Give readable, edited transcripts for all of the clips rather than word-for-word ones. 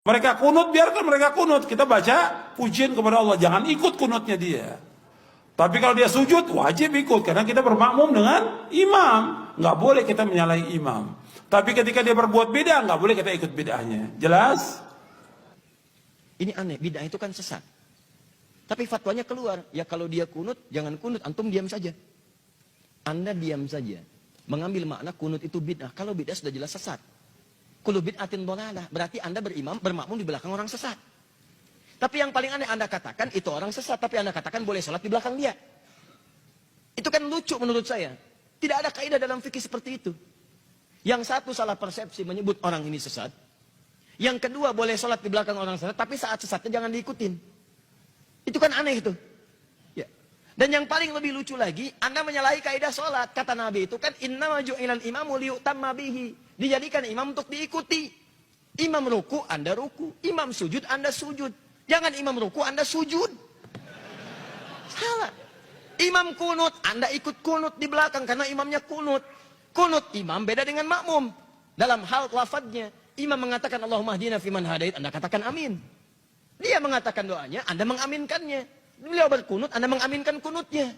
Mereka kunut, biarkan mereka kunut. Kita baca pujian kepada Allah, jangan ikut kunutnya dia. Tapi kalau dia sujud, wajib ikut, karena kita bermakmum dengan imam. Nggak boleh kita menyalahi imam. Tapi ketika dia berbuat bid'ah, nggak boleh kita ikut bid'ahnya. Jelas? Ini aneh, bid'ah itu kan sesat. Tapi fatwanya keluar, ya kalau dia kunut, jangan kunut, antum diam saja. Anda diam saja. Mengambil makna kunut itu bid'ah. Kalau bid'ah sudah jelas sesat. Kullu bid'atin dhalalah, berarti Anda bermakmum di belakang orang sesat. Tapi yang paling aneh Anda katakan itu orang sesat, tapi Anda katakan boleh sholat di belakang dia. Itu kan lucu menurut saya. Tidak ada kaidah dalam fikih seperti itu. Yang satu salah persepsi menyebut orang ini sesat. Yang kedua boleh sholat di belakang orang sesat, tapi saat sesatnya jangan diikutin. Itu kan aneh itu. Ya. Dan yang paling lebih lucu lagi, Anda menyalahi kaidah sholat. Kata Nabi itu kan, innama ju'ilal imamu liyutamma bihi. Dijadikan imam untuk diikuti. Imam ruku, Anda ruku. Imam sujud, Anda sujud. Jangan imam ruku, Anda sujud. Salah. Imam kunut, Anda ikut kunut di belakang karena imamnya kunut. Kunut imam beda dengan makmum. Dalam hal lafadznya, imam mengatakan Allahumma hdina fiman hadait, Anda katakan amin. Dia mengatakan doanya, Anda mengaminkannya. Beliau berkunut, Anda mengaminkan kunutnya.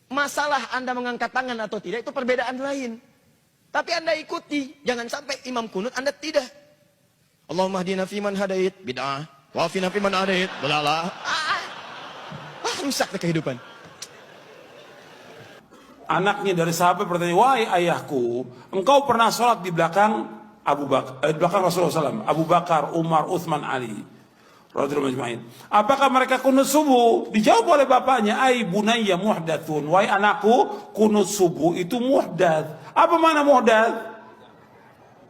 Masalah Anda mengangkat tangan atau tidak, itu perbedaan lain. Tapi Anda ikuti, jangan sampai imam kunut Anda tidak. Allahumma hdina fiman hadait, bid'ah. Wa'afina fiman hadait, belalah. Rusak kehidupan. Anaknya dari sahabat bertanya, wahai ayahku, engkau pernah sholat di belakang belakang Rasulullah SAW, Abu Bakar, Umar, Uthman, Ali, radhiyallahu majma'in. Apakah mereka kunut subuh? Dijawab oleh bapaknya, ai bunayya muhdatsun, wahai anakku, kunut subuh itu muhdats. Apa makna muhdats?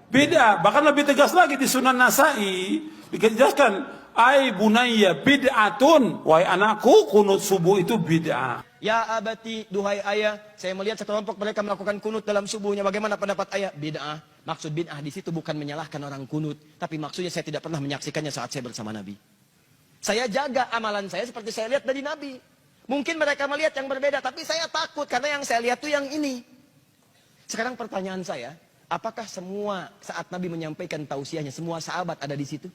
Beda, bahkan lebih tegas lagi di Sunan Nasai dijelaskan, ai bunayya bid'atun, wahai anakku, kunut subuh itu bid'ah. Ya abati, duhai ayah, saya melihat sekelompok mereka melakukan kunut dalam subuhnya. Bagaimana pendapat ayah? Bid'ah. Maksud bid'ah di situ bukan menyalahkan orang kunut, tapi maksudnya saya tidak pernah menyaksikannya saat saya bersama Nabi. Saya jaga amalan saya seperti saya lihat dari Nabi. Mungkin mereka melihat yang berbeda, tapi saya takut karena yang saya lihat itu yang ini. Sekarang pertanyaan saya, apakah semua saat Nabi menyampaikan tausiahnya, semua sahabat ada di situ?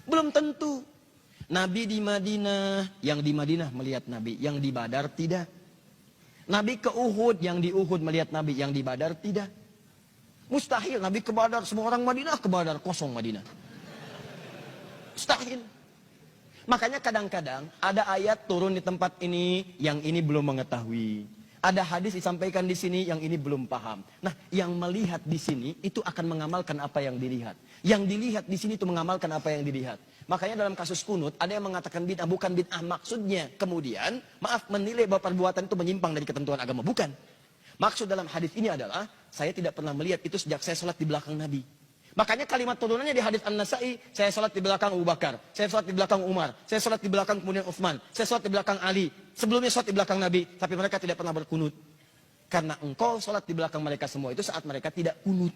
Belum tentu. Nabi di Madinah, yang di Madinah melihat Nabi, yang di Badar tidak. Nabi ke Uhud, yang di Uhud melihat Nabi, yang di Badar tidak. Mustahil Nabi ke Badar, semua orang Madinah ke Badar, kosong Madinah. Mustahil. Makanya kadang-kadang ada ayat turun di tempat ini, yang ini belum mengetahui. Ada hadis disampaikan di sini, yang ini belum paham. Nah, yang melihat di sini itu akan mengamalkan apa yang dilihat. Yang dilihat di sini itu mengamalkan apa yang dilihat. Makanya dalam kasus kunut ada yang mengatakan bid'ah, bukan bid'ah maksudnya. Kemudian, maaf, menilai bahwa perbuatan itu menyimpang dari ketentuan agama, bukan. Maksud dalam hadis ini adalah saya tidak pernah melihat itu sejak saya sholat di belakang Nabi. Makanya kalimat turunannya di hadis An-Nasai, saya sholat di belakang Abu Bakar, saya sholat di belakang Umar, saya sholat di belakang kemudian Uthman, saya sholat di belakang Ali. Sebelumnya sholat di belakang Nabi, tapi mereka tidak pernah berkunut. Karena engkau sholat di belakang mereka semua itu saat mereka tidak kunut.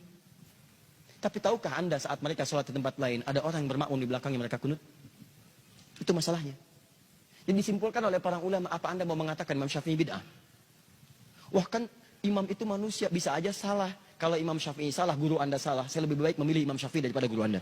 Tapi tahukah Anda saat mereka sholat di tempat lain, ada orang yang bermakmum di belakangnya mereka kunut? Itu masalahnya. Jadi disimpulkan oleh para ulama, apa Anda mau mengatakan Imam Syafi'i bid'ah? Wah, kan imam itu manusia, bisa aja salah. Kalau Imam Syafi'i salah, guru Anda salah. Saya lebih baik memilih Imam Syafi'i daripada guru Anda.